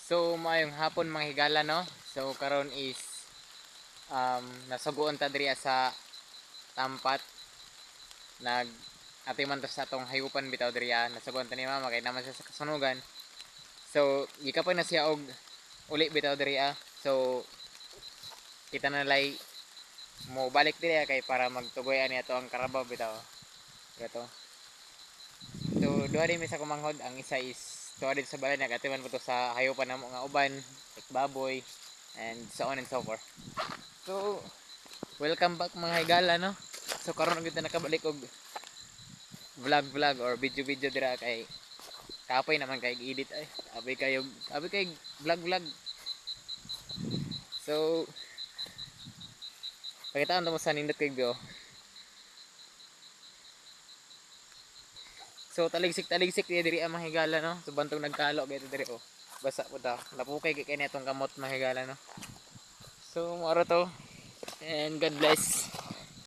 So maayong hapon mga higala no. So karon is nasuguon ta diri sa Tampat. Nag atiman ta sa atong hayupan bitaw diri nasuguon ta ni mama kay naman siya sa kasunugan. So gikapon na siya og uli bitaw diri So kita na lay mo balik diri kay para magtugoy ani ato ang karabaw bitaw. Kato. So duha din mi sa kumanghod, ang isa is tuwa din sa balay nagatiman po to sa hayupan namo nga uban, like baboy and so on and so forth. So welcome back mga higala no. So karon gyud na nakabalik og vlog or video dira kay kapoy naman kay edit ay. Abi kay vlog. So pakitaan mo sa nindot kay video. So taligsik diya diri ang mga higala no. So bantog nagkalo gayto diri oh. Basa po ta. Napukay kay kanitong kamot mga higala no. So moro to. And God bless.